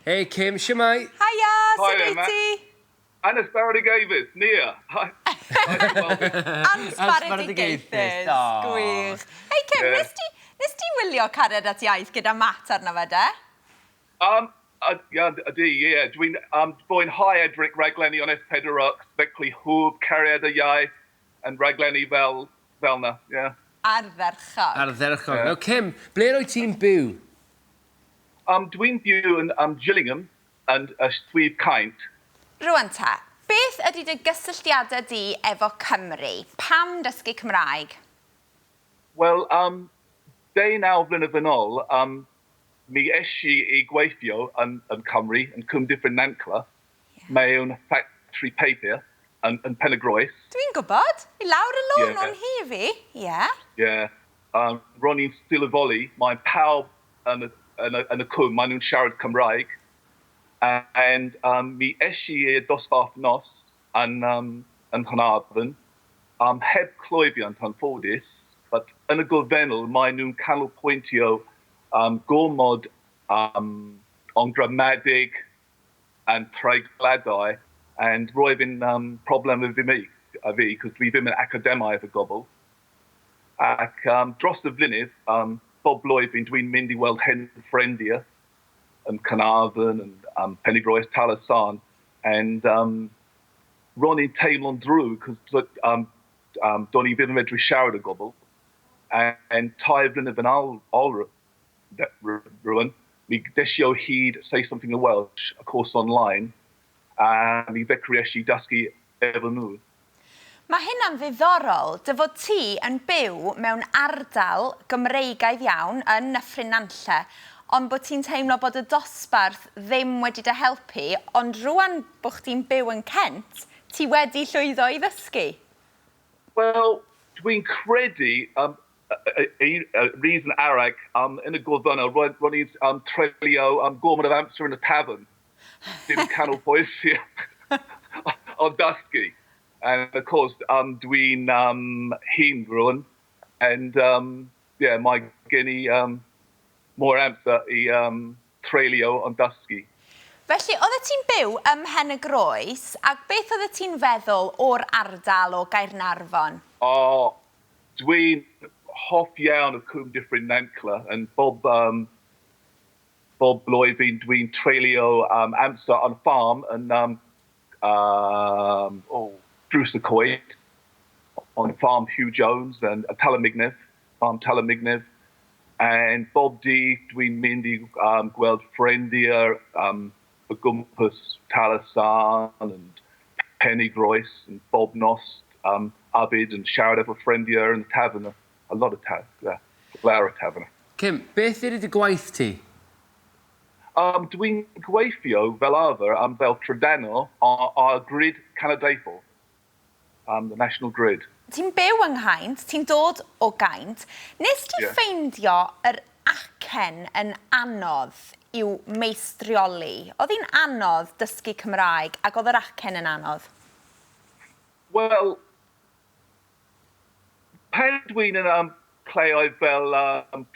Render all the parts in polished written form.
Hey Kim, shwmai? Hiya, Hi sut there, wyt ti? Anesbardigaethus, Nia. Hi. Ansbaredigaethus, gwych. Hei Kim, Yeah. nes ti wylio cariad at iaith gyda mat arno fe de? Yeah. Dwi'n high Edric raglenni on S4C, fecli hwb, cariad y iaith, and raglenni fel na, yeah. Ardderchog. Ardderchog. Yeah. Now Kim, ble roi ti'n byw? Dwi'n byw yn Gillingham and Swydd Gaint. Rwan ta, beth ydy dy gysylltiadau di efo Cymru? Pam dysgu Cymraeg? Wel, 19 blynedd yn ôl, mi eisi I gweithio yn Cymru, yn Cwm Dyffryn Nancla, mewn factory paper yn Penygroes. Dwi'n gwybod. I lawr y lôn Yeah. o'n hi fi. Ie. Yeah. Ron i'n stilifoli, mae pawb yn y cwm, maen nhw'n siarad Cymraeg. And mi eisi i'r dosbarth nos yn Hynarfon, heb clwyfiant anffodus, but yn y gorfennol maen nhw'n canolbwyntio gormod o'n gramadig and treigladau, and roedd yn problem fi, cos dwi ddim yn academaidd y gobl. Ac dros y flynydd, bob blwyddyn dwi'n mynd I weld hen ffrindiau yn Carnarvon and Penygroes, Talasan, and Ron i'n teimlo'n drwg, cos do'n I ddim yn medru siarad y gobl. And tair blynedd yn ôl rwan, mi desio hyd say something in Welsh, a course online, a mi fecri eisi dysgu efo nhw. Mae hynna'n ddiddorol, dy fod ti yn byw mewn ardal Gymreigaidd iawn yn Nyffryn Nanlle, ond bod ti'n teimlo bod y dosbarth ddim wedi dy helpu, ond rwan bod chdi'n byw yn Kent, ti wedi llwyddo I ddysgu? Wel, dwi'n credu, reason arag, yn y gorfennol, ro'n i'n treulio gormod of amser yn y tafern. Dim canolbwyntio o dysgu. And of course, dwi'n hyn rwan, and yeah, mae gen I more amser I treulio o'n dysgu. Felly, oeddet ti'n byw ym Mhenygroes, ac beth oeddet ti'n feddwl o'r ardal o Gaernarfon? Dwi'n hoff iawn o Cwm Dyffryn Nancla, and bob blwyddyn dwi'n treulio amser on farm yn Drws y Coed, on farm Hugh Jones and farm Talamignev, and bob dydd dwi'n mynd I gweld ffrindiau o gwmpas Talasan and Penygroes and bob nos abyd and siarad efo ffrindiau yn y tafern, a lot of lawr y tafern. Kim, beth ydy dy gwaith ti? Dwi'n gweithio fel arfer fel trydanol ar grid cenedlaethol, the national grid. Ti'n byw yng Nghaint, ti'n dod o Gaint. Nes ti ffeindio yr acen yn anodd i'w meistrioli? Oedd hi'n anodd dysgu Cymraeg ac oedd yr acen yn anodd? Wel, pan dwi'n yn cleoedd fel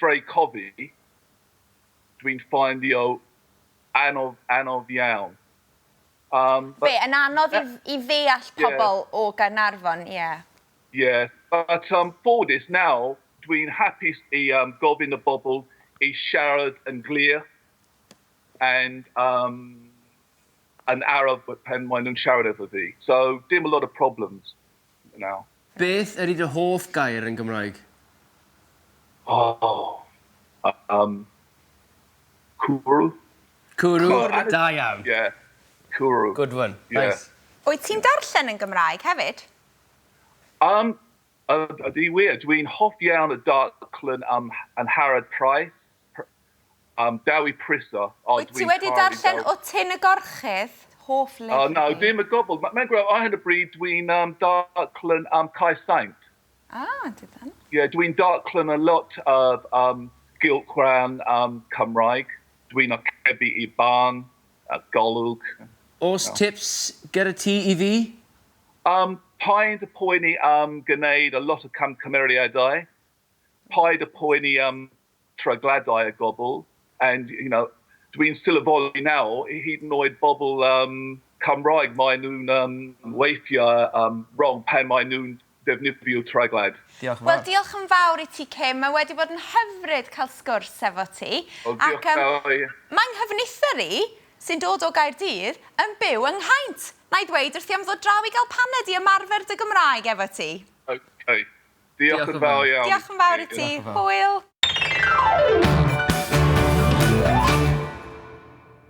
Drei Cofi, dwi'n ffindio anodd iawn. Yn anodd I ddeall pobl o Gaernarfon, ie. Yeah, but ffodus nawr, dwi'n hapus I gofyn y bobl I siarad yn glir and yn araf pan maen nhw'n siarad efo fi. So, dim a lot of problems now. Beth ydy dy hoff gair yn Gymraeg? Cwrw. Cwrw, da iawn. Yeah, cwrw. Good one, Yeah. nice. Wyt ti'n darllen yn Gymraeg hefyd? Ydy wir, dwi'n hoff iawn y darllen yn Harad Price, Dawi Prisa. Wyt ti wedi darllen o Tyn y Gorchudd? Hoff lyfr? No, dim y gobl. Mae'n gweld, ar hyn o bryd dwi'n darllen Cai Saint. Dydyn. Yeah, dwi'n darllen a lot of gylchran Cymraeg. Dwi'n archebu I barn, golwg. Oes tips gyda ti I fi? Paid y poeni gwneud a lot o camgymeriadau. Paid y poeni treigladau y gobl. And, you know, dwi'n sylweddoli nawr, hyd yn oed bobl Cymraeg, maen nhw'n weithiau wrong pan maen nhw'n defnyddio treiglad. Diolch yn Wel, fawr. diolch yn fawr I ti, Cym. Mae wedi bod yn hyfryd cael sgwrs efo ti. Wel, diolch yn fawr. Mae'n hyfnither I, sy'n dod o Gaerdydd, yn byw yng Nghaint. Na I ddweud wrth I am ddod draw I gael paned I ymarfer dy Gymraeg efo ti. Okay. Diolch yn fawr iawn. Diolch yn fawr I ti. Hwyl.